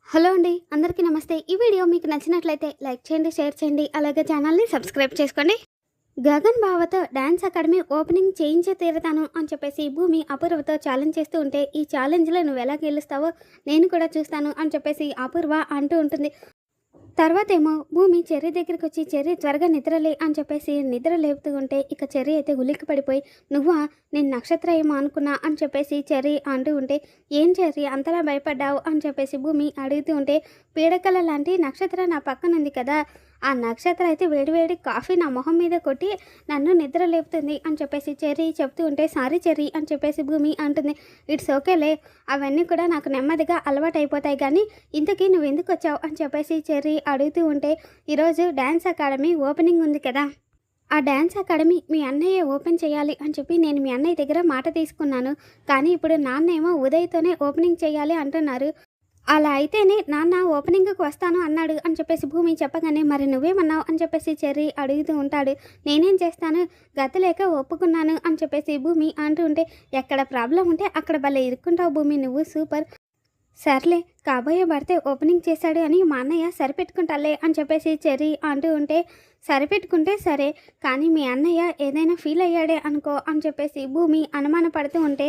Hello అండి, అందరికీ నమస్తే. ఈ వీడియో మీకు నచ్చినట్లయితే లైక్ చేయండి, షేర్ చేయండి, అలాగే ఛానల్ని సబ్స్క్రైబ్ చేసుకోండి. గగన్ బావతో డాన్స్ అకాడమీ ఓపెనింగ్ చేయించే తీరుతాను అని చెప్పేసి భూమి అపూర్వతో ఛాలెంజ్ చేస్తూ ఉంటే, ఈ ఛాలెంజ్లో నువ్వు ఎలా గెలుస్తావో నేను కూడా చూస్తాను అని చెప్పేసి అపూర్వ అంటూ ఉంటుంది. తర్వాతేమో భూమి చెర్రీ దగ్గరికి వచ్చి, చెర్రీ త్వరగా నిద్రలే అని చెప్పేసి నిద్ర లేపుతూ ఉంటే, ఇక చెర్రీ అయితే ఉలిక్కి పడిపోయి, నువ్వా, నేను నక్షత్ర ఏమో అనుకున్నా అని చెప్పేసి చెర్రీ అంటూ ఉంటే, ఏం చెర్రీ అంతలా భయపడ్డావు అని చెప్పేసి భూమి అడుగుతూ ఉంటే, పీడకల లాంటి నక్షత్ర నా పక్కన ఉంది కదా, ఆ నక్షత్ర అయితే వేడివేడి కాఫీ నా మొహం మీద కొట్టి నన్ను నిద్ర లేపుతుంది అని చెప్పేసి చెర్రీ చెప్తూ ఉంటే, సారీ చెర్రీ అని చెప్పేసి భూమి అంటుంది. ఇట్స్ ఓకేలే, అవన్నీ కూడా నాకు నెమ్మదిగా అలవాటు అయిపోతాయి, కానీ ఇంతకీ నువ్వు ఎందుకు వచ్చావు అని చెప్పేసి చెర్రీ అడుగుతూ ఉంటే, ఈరోజు డ్యాన్స్ అకాడమీ ఓపెనింగ్ ఉంది కదా, ఆ డ్యాన్స్ అకాడమీ మీ అన్నయ్య ఓపెన్ చేయాలి అని చెప్పి నేను మీ అన్నయ్య దగ్గర మాట తీసుకున్నాను, కానీ ఇప్పుడు నాన్నేమో ఉదయ్తోనే ఓపెనింగ్ చేయాలి అంటున్నారు. అలా అయితేనే నాన్న ఓపెనింగ్కి వస్తాను అన్నాడు అని చెప్పేసి భూమి చెప్పగానే, మరి నువ్వేమన్నావు అని చెప్పేసి చెర్రీ అడుగుతూ ఉంటాడు. నేనేం చేస్తాను, గతలేక ఒప్పుకున్నాను అని చెప్పేసి భూమి అంటూ ఉంటే, ఎక్కడ ప్రాబ్లం ఉంటే అక్కడ భలే ఇరుక్కుంటావు భూమి, నువ్వు సూపర్. సర్లే, కాబోయే భర్తే ఓపెనింగ్ చేశాడు అని మా అన్నయ్య సరిపెట్టుకుంటాలే అని చెప్పేసి చెర్రీ అంటూ ఉంటే, సరిపెట్టుకుంటే సరే, కానీ మీ అన్నయ్య ఏదైనా ఫీల్ అయ్యాడే అనుకో అని చెప్పేసి భూమి అనుమాన పడుతూ ఉంటే,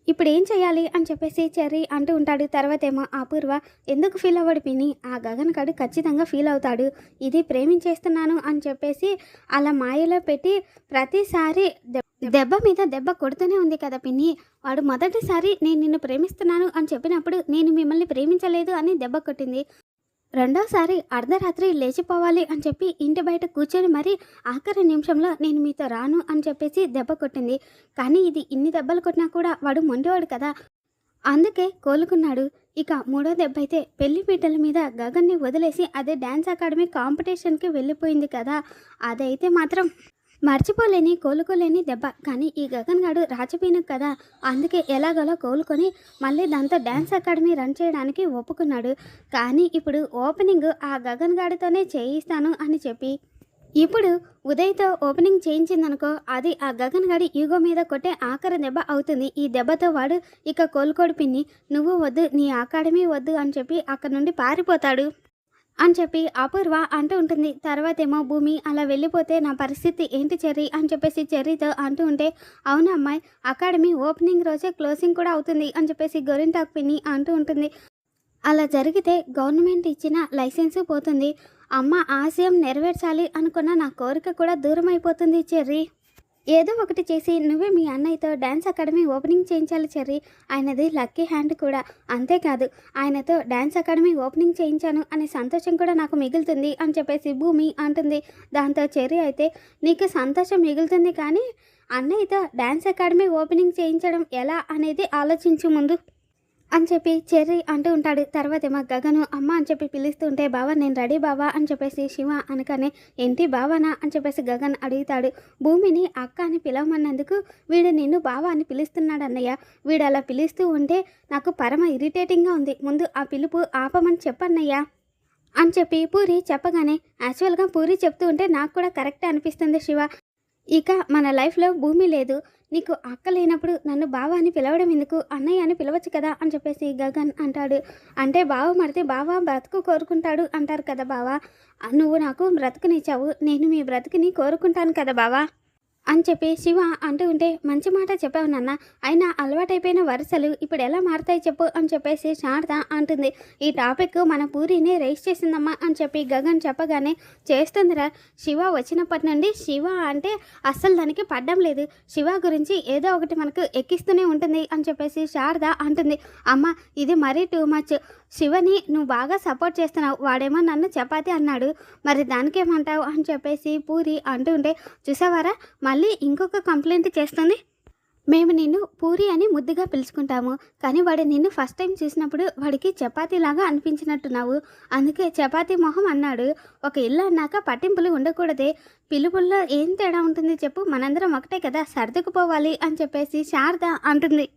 ఇప్పుడు ఏం చేయాలి అని చెప్పేసి చెర్రీ అంటూ ఉంటాడు. తర్వాతేమో అపూర్వ, ఎందుకు ఫీల్ అవ్వడు పిన్ని, ఆ గగన్ కాడు ఖచ్చితంగా ఫీల్ అవుతాడు, ఇది ప్రేమించేస్తున్నాను అని చెప్పేసి అలా మాయలో పెట్టి ప్రతిసారి దెబ్బ మీద దెబ్బ కొడుతూనే ఉంది కదా పిన్ని, వాడు మొదటిసారి నేను నిన్ను ప్రేమిస్తున్నాను అని చెప్పినప్పుడు నేను మిమ్మల్ని ప్రేమించలేదు అని దెబ్బ కొట్టింది, రెండోసారి అర్ధరాత్రి లేచిపోవాలి అని చెప్పి ఇంటి బయట కూర్చొని మరీ ఆఖరి నిమిషంలో నేను మీతో రాను అని చెప్పేసి దెబ్బ కొట్టింది, కానీ ఇది ఇన్ని దెబ్బలు కొట్టినా కూడా వాడు మొండివాడు కదా, అందుకే కోలుకున్నాడు. ఇక మూడో దెబ్బ అయితే పెళ్లి పీటల మీద గగన్ని వదిలేసి అదే డ్యాన్స్ అకాడమీ కాంపిటీషన్కి వెళ్ళిపోయింది కదా, అదైతే మాత్రం మర్చిపోలేని కోలుకోలేని దెబ్బ. కానీ ఈ గగన్ గాడు రాజపీనుకు కదా, అందుకే ఎలాగోలా కోలుకొని మళ్ళీ దాంతో డ్యాన్స్ అకాడమీ రన్ చేయడానికి ఒప్పుకున్నాడు. కానీ ఇప్పుడు ఓపెనింగ్ ఆ గగన్ గాడితోనే చేయిస్తాను అని చెప్పి ఇప్పుడు ఉదయ్తో ఓపెనింగ్ చేయించిందనుకో, అది ఆ గగన్ గాడి ఈగో మీద కొట్టే ఆఖరి దెబ్బ అవుతుంది. ఈ దెబ్బతో వాడు ఇక కోలుకోడు పిన్ని, నువ్వు వద్దు, నీ అకాడమీ వద్దు అని చెప్పి అక్కడ నుండి పారిపోతాడు అని చెప్పి అపూర్వ అంటూ ఉంటుంది. తర్వాతేమో భూమి, అలా వెళ్ళిపోతే నా పరిస్థితి ఏంటి చెర్రీ అని చెప్పేసి చెర్రీతో అంటూ ఉంటే, అవునా అమ్మాయి, అకాడమీ ఓపెనింగ్ రోజే క్లోజింగ్ కూడా అవుతుంది అని చెప్పేసి గోరింటాకు పిన్ని అంటూ ఉంటుంది. అలా జరిగితే గవర్నమెంట్ ఇచ్చిన లైసెన్సు పోతుంది, అమ్మ ఆశయం నెరవేర్చాలి అనుకున్న నా కోరిక కూడా దూరం అయిపోతుంది చెర్రీ, ఏదో ఒకటి చేసి నువ్వే మీ అన్నయ్యతో డ్యాన్స్ అకాడమీ ఓపెనింగ్ చేయించాలి చెర్రీ, ఆయనది లక్కీ హ్యాండ్ కూడా, అంతేకాదు ఆయనతో డ్యాన్స్ అకాడమీ ఓపెనింగ్ చేయించాను అనే సంతోషం కూడా నాకు మిగులుతుంది అని చెప్పేసి భూమి అంటుంది. దాంతో చెర్రీ అయితే, నీకు సంతోషం మిగులుతుంది కానీ అన్నయ్యతో డ్యాన్స్ అకాడమీ ఓపెనింగ్ చేయించడం ఎలా అనేది ఆలోచించు ముందు అని చెప్పి చెర్రీ అంటూ ఉంటాడు. తర్వాతేమో గగను అమ్మ అని చెప్పి పిలుస్తూ ఉంటే, బావా నేను రెడీ బావా అని చెప్పేసి శివ అనగానే, ఏంటి బావానా అని చెప్పేసి గగన్ అడుగుతాడు. భూమిని అక్క అని పిలవమన్నందుకు వీడు నిన్ను బావా అని పిలుస్తున్నాడు అన్నయ్య, వీడు అలా పిలుస్తూ ఉంటే నాకు పరమ ఇరిటేటింగ్గా ఉంది, ముందు ఆ పిలుపు ఆపమని చెప్పన్నయ్య అని చెప్పి పూరి చెప్పగానే, యాక్చువల్గా పూరి చెప్తూ ఉంటే నాకు కూడా కరెక్ట్ అనిపిస్తుంది శివ, ఇక మన లైఫ్లో భూమి లేదు, నీకు అక్క లేనప్పుడు నన్ను బావ అని పిలవడం ఎందుకు, అన్నయ్య అని పిలవచ్చు కదా అని చెప్పేసి గగన్ అంటాడు. అంటే బావ మరితే బావ బ్రతుకు కోరుకుంటాడు అంటారు కదా బావా, నువ్వు నాకు బ్రతుకునిచ్చావు, నేను మీ బ్రతుకుని కోరుకుంటాను కదా బావా అని చెప్పి శివ అంటూ ఉంటే, మంచి మాట చెప్పావు నాన్న, అయినా అలవాటైపోయిన వరుసలు ఇప్పుడు ఎలా మారుతాయి చెప్పు అని చెప్పేసి శారద అంటుంది. ఈ టాపిక్ మన పూరిని రైస్ చేసిందమ్మా అని చెప్పి గగన్ చెప్పగానే, చేస్తుందిరా, శివ వచ్చినప్పటి నుండి శివ అంటే అస్సలు దానికి పడ్డం లేదు, శివ గురించి ఏదో ఒకటి మనకు ఎక్కిస్తూనే ఉంటుంది అని చెప్పేసి శారద అంటుంది. అమ్మ ఇది మరీ టూ మచ్, శివని నువ్వు బాగా సపోర్ట్ చేస్తున్నావు, వాడేమో నన్ను చపాతి అన్నాడు, మరి దానికేమంటావు అని చెప్పేసి పూరి అంటూ ఉంటే, చూసావారా మళ్ళీ ఇంకొక కంప్లైంట్ చేస్తుంది, మేము నిన్ను పూరి అని ముద్దుగా పిలుచుకుంటాము, కానీ వాడు నిన్ను ఫస్ట్ టైం చూసినప్పుడు వాడికి చపాతీలాగా అనిపించినట్టున్నావు, అందుకే చపాతీ మొహం అన్నాడు, ఒక ఇల్లు అన్నాక పట్టింపులు ఉండకూడదే, పిలుపుల్లో ఏం తేడా ఉంటుంది చెప్పు, మనందరం ఒకటే కదా, సర్దుకుపోవాలి అని చెప్పేసి శారద అంటుంది.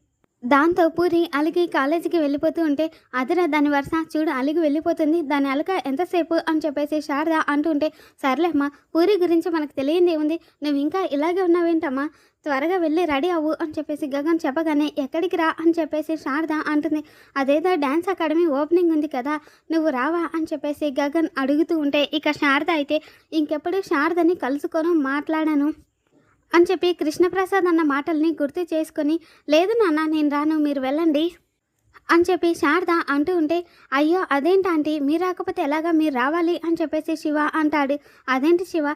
దాంతో పూరి అలిగి కాలేజీకి వెళ్ళిపోతూ ఉంటే, అదిరా దాని వరుస చూడు అలిగి వెళ్ళిపోతుంది, దాని అలక ఎంతసేపు అని చెప్పేసి శారద అంటూ ఉంటే, సర్లే అమ్మా పూరి గురించి మనకు తెలియందేముంది, నువ్వు ఇంకా ఇలాగే ఉన్నావేంటమ్మా, త్వరగా వెళ్ళి రెడీ అవ్వు అని చెప్పేసి గగన్ చెప్పగానే, ఎక్కడికి రా అని చెప్పేసి శారద అంటుంది. అదేదో డ్యాన్స్ అకాడమీ ఓపెనింగ్ ఉంది కదా, నువ్వు రావా అని చెప్పేసి గగన్ అడుగుతూ ఉంటే, ఇక శారద అయితే ఇంకెప్పుడు శారదని కలుసుకోను మాట్లాడాను అని చెప్పి కృష్ణప్రసాద్ అన్న మాటల్ని గుర్తు చేసుకొని, లేదు నాన్న నేను రాను మీరు వెళ్ళండి అని చెప్పి శారద అంటూ ఉంటే, అయ్యో అదేంటి మీరు రాకపోతే ఎలాగా, మీరు రావాలి అని చెప్పేసి శివ అంటాడు. అదేంటి శివ,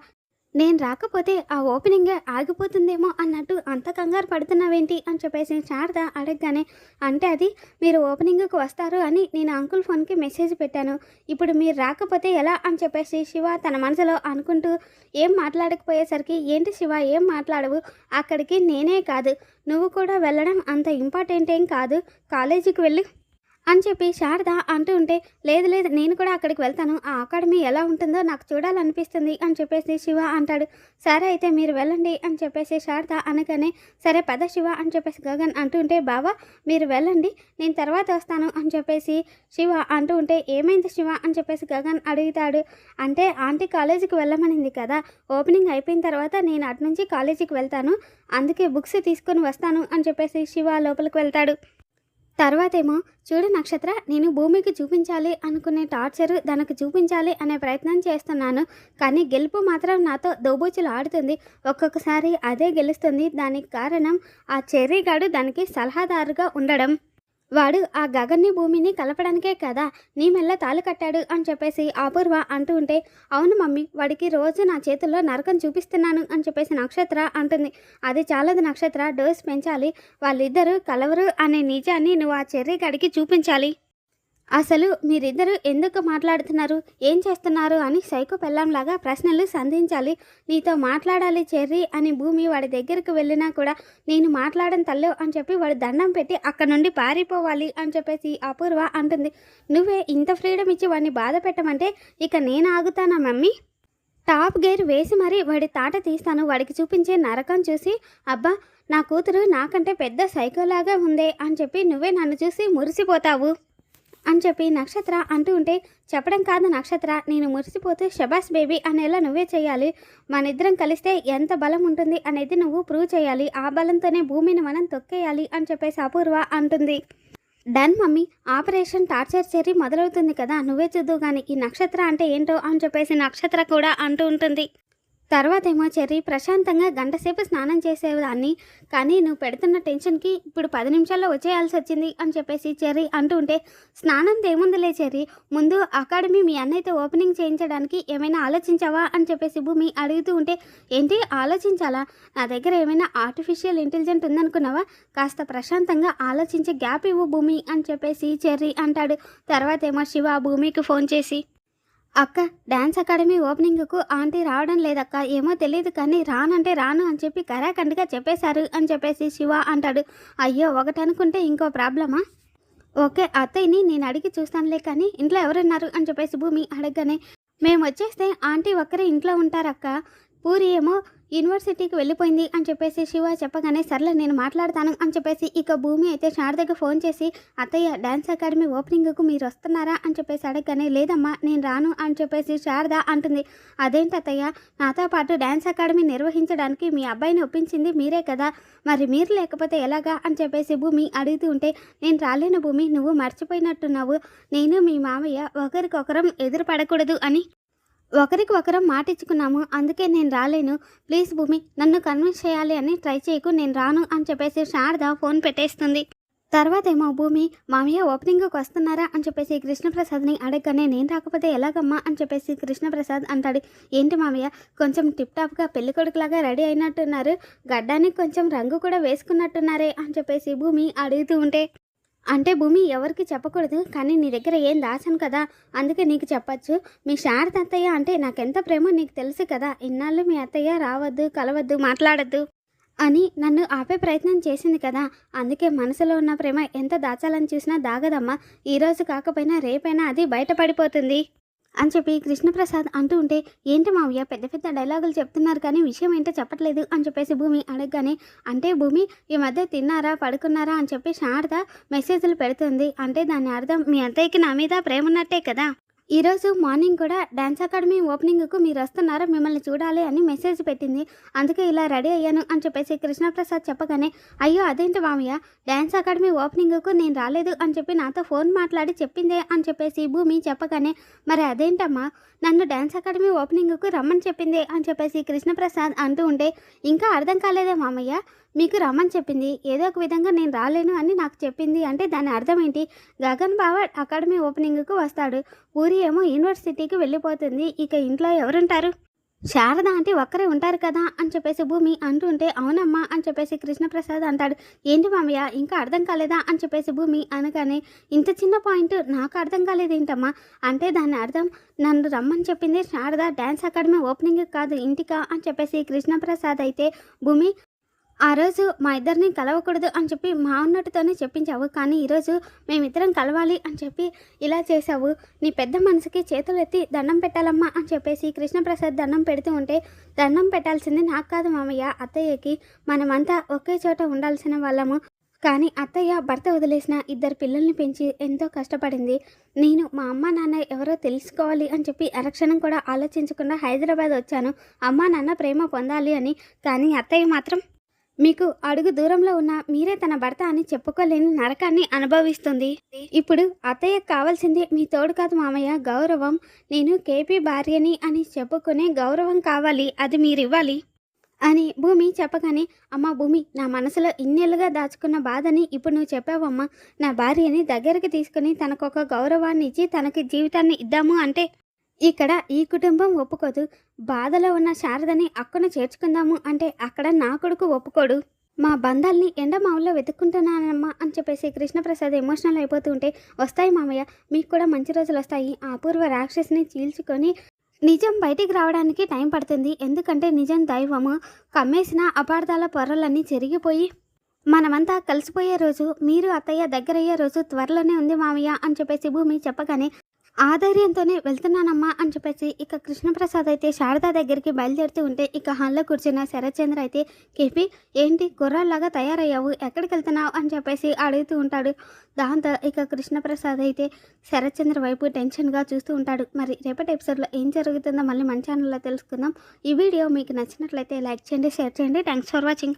నేను రాకపోతే ఆ ఓపెనింగే ఆగిపోతుందేమో అన్నట్టు అంత కంగారు పడుతున్నావేంటి అని చెప్పేసి శారద అడగగానే, అంటే అది మీరు ఓపెనింగ్కి వస్తారు అని నేను అంకుల్ ఫోన్కి మెసేజ్ పెట్టాను, ఇప్పుడు మీరు రాకపోతే ఎలా అని చెప్పేసి శివ తన మనసులో అనుకుంటూ ఏం మాట్లాడకపోయేసరికి, ఏంటి శివ ఏం మాట్లాడవు, అక్కడికి నేనే కాదు నువ్వు కూడా వెళ్ళడం అంత ఇంపార్టెంట్ ఏం కాదు, కాలేజీకి వెళ్ళి అని చెప్పి శారద అంటూ ఉంటే, లేదు లేదు నేను కూడా అక్కడికి వెళ్తాను, ఆ అకాడమీ ఎలా ఉంటుందో నాకు చూడాలనిపిస్తుంది అని చెప్పేసి శివ అంటాడు. సరే అయితే మీరు వెళ్ళండి అని చెప్పేసి శారద అనగానే, సరే పద శివ అని చెప్పేసి గగన్ అంటూ ఉంటే, బావా మీరు వెళ్ళండి నేను తర్వాత వస్తాను అని చెప్పేసి శివ అంటూ ఉంటే, ఏమైంది శివ అని చెప్పేసి గగన్ అడుగుతాడు. అంటే ఆంటీ కాలేజీకి వెళ్ళమనింది కదా, ఓపెనింగ్ అయిపోయిన తర్వాత నేను అటు నుంచి కాలేజీకి వెళ్తాను, అందుకే బుక్స్ తీసుకొని వస్తాను అని చెప్పేసి శివ లోపలికి వెళ్తాడు. తర్వాతేమో, చూడు నక్షత్ర, నేను భూమికి చూపించాలి అనుకునే టార్చరు దానికి చూపించాలి అనే ప్రయత్నం చేస్తున్నాను, కానీ గెలుపు మాత్రం నాతో దోబూచులు ఆడుతుంది, ఒక్కొక్కసారి అదే గెలుస్తుంది. దానికి కారణం ఆ చెర్రీగాడు దానికి సలహాదారుగా ఉండడం. వాడు ఆ గగన్ని భూమిని కలపడానికే కదా నీ మెల్ల తాళి కట్టాడు అని చెప్పేసి అపూర్వ అంటూ ఉంటే, అవును మమ్మీ వాడికి రోజు నా చేతుల్లో నరకం చూపిస్తున్నాను అని చెప్పేసి నక్షత్ర అంటుంది. అది చాలదు నక్షత్ర, డోస్ పెంచాలి, వాళ్ళిద్దరూ కలవరు అనే నిజాన్ని నువ్వు ఆ చెర్రీ గడికి చూపించాలి. అసలు మీరిద్దరూ ఎందుకు మాట్లాడుతున్నారు, ఏం చేస్తున్నారు అని సైకో పెళ్ళంలాగా ప్రశ్నలు సంధించాలి. నీతో మాట్లాడాలి చెర్రీ అని భూమి వాడి దగ్గరకు వెళ్ళినా కూడా, నేను మాట్లాడను తల్లు అని చెప్పి వాడు దండం పెట్టి అక్కడ నుండి పారిపోవాలి అని చెప్పేసి అపూర్వ అంటుంది. నువ్వే ఇంత ఫ్రీడమ్ ఇచ్చి వాడిని బాధ పెట్టమంటే ఇక నేను ఆగుతానా మమ్మీ, టాప్ గేర్ వేసి మరీ వాడి తాట తీస్తాను, వాడికి చూపించే నరకం చూసి అబ్బా నా కూతురు నాకంటే పెద్ద సైకోలాగా ఉందే అని చెప్పి నువ్వే నన్ను చూసి మురిసిపోతావు అని చెప్పి నక్షత్ర అంటూ ఉంటే, చెప్పడం కాదు నక్షత్ర, నేను మురిసిపోతూ శబాస్ బేబీ అనేలా నువ్వే చేయాలి, మన ఇద్దరం కలిస్తే ఎంత బలం ఉంటుంది అనేది నువ్వు ప్రూవ్ చేయాలి, ఆ బలంతోనే భూమిని మనం తొక్కేయాలి అని చెప్పేసి అపూర్వ అంటుంది. Done mummy, operation torture cherry మొదలవుతుంది కదా, నువ్వే చూద్దు కానీ ఈ నక్షత్ర అంటే ఏంటో అని చెప్పేసి నక్షత్ర కూడా అంటూ ఉంటుంది. తర్వాతేమో చెర్రీ ప్రశాంతంగా గంటసేపు స్నానం చేసేదాన్ని, కానీ నువ్వు పెడుతున్న టెన్షన్కి ఇప్పుడు 10 నిమిషాల్లో వచ్చేయాల్సి వచ్చింది అని చెప్పేసి చెర్రీ అంటూ ఉంటే, స్నానం ఏముందిలే చెర్రీ, ముందు అకాడమీ మీ అన్నయ్యతో ఓపెనింగ్ చేయించడానికి ఏమైనా ఆలోచించావా అని చెప్పేసి భూమి అడుగుతూ ఉంటే, ఏంటి ఆలోచించాలా, నా దగ్గర ఏమైనా ఆర్టిఫిషియల్ ఇంటెలిజెంట్ ఉందనుకున్నావా, కాస్త ప్రశాంతంగా ఆలోచించి గ్యాప్ ఇవ్వు భూమి అని చెప్పేసి చెర్రీ అంటాడు. తర్వాతేమో శివ భూమికి ఫోన్ చేసి, అక్క డ్యాన్స్ అకాడమీ ఓపెనింగ్కు ఆంటీ రావడం లేదక్క, ఏమో తెలియదు కానీ రానంటే రాను అని చెప్పి కరాఖండిగా చెప్పేశారు అని చెప్పేసి శివ అంటాడు. అయ్యో ఒకటి అనుకుంటే ఇంకో ప్రాబ్లమా, ఓకే అత్తయ్యని నేను అడిగి చూస్తానులే కానీ ఇంట్లో ఎవరున్నారు అని చెప్పేసి భూమి అడగగానే, మేము వచ్చేస్తే ఆంటీ ఒక్కరే ఇంట్లో ఉంటారక్క, పూరి ఏమో యూనివర్సిటీకి వెళ్ళిపోయింది అని చెప్పేసి శివ చెప్పగానే, సర్లే నేను మాట్లాడతాను అని చెప్పేసి ఇక భూమి అయితే శారదకి ఫోన్ చేసి, అత్తయ్య డ్యాన్స్ అకాడమీ ఓపెనింగ్కు మీరు వస్తున్నారా అని చెప్పేసి అడగగానే, లేదమ్మా నేను రాను అని చెప్పేసి శారద అంటుంది. అదేంటి అత్తయ్య, నాతో పాటు డ్యాన్స్ అకాడమీ నిర్వహించడానికి మీ అబ్బాయిని ఒప్పించింది మీరే కదా, మరి మీరు లేకపోతే ఎలాగా అని చెప్పేసి భూమి అడుగుతూ ఉంటే, నేను రాలేను భూమి, నువ్వు మర్చిపోయినట్టున్నావు, నేను మీ మామయ్య ఒకరికొకరం ఎదురు పడకూడదు అని ఒకరికి ఒకరం మాటిచ్చుకున్నాము, అందుకే నేను రాలేను, ప్లీజ్ భూమి నన్ను కన్విన్స్ చేయాలి అని ట్రై చేయకు, నేను రాను అని చెప్పేసి శారద ఫోన్ పెట్టేస్తుంది. తర్వాతేమో భూమి, మామయ్య ఓపెనింగ్కి వస్తున్నారా అని చెప్పేసి కృష్ణప్రసాద్ని అడగగానే, నేను రాకపోతే ఎలాగమ్మా అని చెప్పేసి కృష్ణప్రసాద్ అంటాడు. ఏంటి మామయ్య కొంచెం టిప్ టాప్గా పెళ్లి కొడుకులాగా రెడీ అయినట్టున్నారు, గడ్డానికి కొంచెం రంగు కూడా వేసుకున్నట్టున్నారే అని చెప్పేసి భూమి అడుగుతూ ఉంటే, అంటే భూమి ఎవరికి చెప్పకూడదు కానీ నీ దగ్గర ఏం దాచాను కదా, అందుకే నీకు చెప్పచ్చు, మీ శారద అత్తయ్య అంటే నాకెంత ప్రేమో నీకు తెలుసు కదా, ఇన్నాళ్ళు మీ అత్తయ్య రావద్దు కలవద్దు మాట్లాడద్దు అని నన్ను ఆపే ప్రయత్నం చేసింది కదా, అందుకే మనసులో ఉన్న ప్రేమ ఎంత దాచాలని చూసినా దాగదమ్మా, ఈరోజు కాకపోయినా రేపైనా అది బయటపడిపోతుంది అని చెప్పి కృష్ణప్రసాద్ అంటూ ఉంటే, ఏంటి మావయ్య పెద్ద పెద్ద డైలాగులు చెప్తున్నారు కానీ విషయం ఏంటో చెప్పట్లేదు అని చెప్పేసి భూమి అడగగానే, అంటే భూమి ఈ మధ్య తిన్నారా పడుకున్నారా అని చెప్పి శారద మెసేజ్లు పెడుతుంది. అంటే దాని అర్థం మీ అత్తయ్యకి నా మీద ప్రేమ ఉన్నట్టే కదా. ఈరోజు మార్నింగ్ కూడా డ్యాన్స్ అకాడమీ ఓపెనింగ్కు మీరు వస్తున్నారా, మిమ్మల్ని చూడాలి అని మెసేజ్ పెట్టింది. అందుకే ఇలా రెడీ అయ్యాను అని చెప్పేసి కృష్ణప్రసాద్ చెప్పగానే, అయ్యో అదేంటి మామయ్య, డ్యాన్స్ అకాడమీ ఓపెనింగ్కు నేను రాలేదు అని చెప్పి నాతో ఫోన్ మాట్లాడి చెప్పిందే అని చెప్పేసి భూమి చెప్పగానే, మరి అదేంటమ్మా నన్ను డ్యాన్స్ అకాడమీ ఓపెనింగ్కు రమ్మని చెప్పిందే అని చెప్పేసి కృష్ణప్రసాద్ అంటూ ఉంటే, ఇంకా అర్థం కాలేదే మామయ్య, మీకు రమ్మని చెప్పింది, ఏదో ఒక విధంగా నేను రాలేను అని నాకు చెప్పింది అంటే దాని అర్థం ఏంటి? గగన్ బావ అకాడమీ ఓపెనింగ్కు వస్తాడు, పూరి ఏమో యూనివర్సిటీకి వెళ్ళిపోతుంది, ఇక ఇంట్లో ఎవరుంటారు? శారద అంటే ఒక్కరే ఉంటారు కదా అని చెప్పేసి భూమి అంటుంటే, అవునమ్మా అని చెప్పేసి కృష్ణప్రసాద్ అంటాడు. ఏంటి మామయ్య ఇంకా అర్థం కాలేదా అని చెప్పేసి భూమి అనగానే, ఇంత చిన్న పాయింట్ నాకు అర్థం కాలేదేంటమ్మా, అంటే దాని అర్థం నన్ను రమ్మని చెప్పింది శారద డ్యాన్స్ అకాడమీ ఓపెనింగ్ కాదు ఇంటికా అని చెప్పేసి కృష్ణప్రసాద్ అయితే, భూమి ఆ రోజు మా ఇద్దరిని కలవకూడదు అని చెప్పి మా ఉన్నట్టుతోనే చెప్పించావు, కానీ ఈరోజు మేమిద్దరం కలవాలి అని చెప్పి ఇలా చేసావు. నీ పెద్ద మనసుకి చేతులు ఎత్తి దండం పెట్టాలమ్మా అని చెప్పేసి కృష్ణప్రసాద్ దండం పెడుతూ ఉంటే, దండం పెట్టాల్సింది నాకు కాదు మామయ్య, అత్తయ్యకి. మనమంతా ఒకే చోట ఉండాల్సిన వాళ్ళము. కానీ అత్తయ్య భర్త వదిలేసిన ఇద్దరు పిల్లల్ని పెంచి ఎంతో కష్టపడింది. నేను మా అమ్మ నాన్న ఎవరో తెలుసుకోవాలి అని చెప్పి అరక్షణం కూడా ఆలోచించకుండా హైదరాబాద్ వచ్చాను, అమ్మా నాన్న ప్రేమ పొందాలి అని. కానీ అత్తయ్య మాత్రం మీకు అడుగు దూరంలో ఉన్న మీరే తన భర్త అని చెప్పుకోలేని నరకాన్ని అనుభవిస్తుంది. ఇప్పుడు అత్తయ్యకు కావాల్సింది మీ తోడు కాదు మామయ్య, గౌరవం. నేను కేపీ భార్యని అని చెప్పుకునే గౌరవం కావాలి, అది మీరివ్వాలి అని భూమి చెప్పగానే, అమ్మ భూమి, నా మనసులో ఇన్నేళ్ళుగా దాచుకున్న బాధని ఇప్పుడు నువ్వు చెప్పావమ్మా. నా భార్యని దగ్గరికి తీసుకుని తనకొక గౌరవాన్ని ఇచ్చి తనకి జీవితాన్ని ఇద్దాము అంటే ఇక్కడ ఈ కుటుంబం ఒప్పుకోదు. బాధలో ఉన్న శారదని అక్కన చేర్చుకుందాము అంటే అక్కడ నా కొడుకు ఒప్పుకోడు. మా బంధాల్ని ఎండమావుల్లో వెతుక్కుంటున్నానమ్మా అని చెప్పేసి కృష్ణప్రసాద్ ఎమోషనల్ అయిపోతూ ఉంటే, వస్తాయి మామయ్య, మీకు కూడా మంచి రోజులు వస్తాయి. ఆ అపూర్వ రాక్షసిని చీల్చుకొని నిజం బయటికి రావడానికి టైం పడుతుంది. ఎందుకంటే నిజం దైవము. కమ్మేసిన అపార్థాల పొరలన్నీ చెరిగిపోయి మనమంతా కలిసిపోయే రోజు, మీరు అత్తయ్య దగ్గరయ్యే రోజు త్వరలోనే ఉంది మామయ్య అని చెప్పేసి భూమి చెప్పగానే, ఆ ధైర్యంతోనే వెళ్తున్నానమ్మా అని చెప్పేసి ఇక కృష్ణప్రసాద్ అయితే శారద దగ్గరికి బయలుదేరుతూ ఉంటే, ఇక హాల్లో కూర్చున్న శరత్చంద్ర అయితే, కేపీ ఏంటి కుర్రాల్లాగా తయారయ్యావు, ఎక్కడికి వెళ్తున్నావు అని చెప్పేసి అడుగుతూ ఉంటాడు. దాంతో ఇక కృష్ణప్రసాద్ అయితే శరత్చంద్ర వైపు టెన్షన్గా చూస్తూ ఉంటాడు. మరి రేపటి ఎపిసోడ్లో ఏం జరుగుతుందో మళ్ళీ మన ఛానల్లో తెలుసుకుందాం. ఈ వీడియో మీకు నచ్చినట్లయితే లైక్ చేయండి, షేర్ చేయండి. Thanks for watching.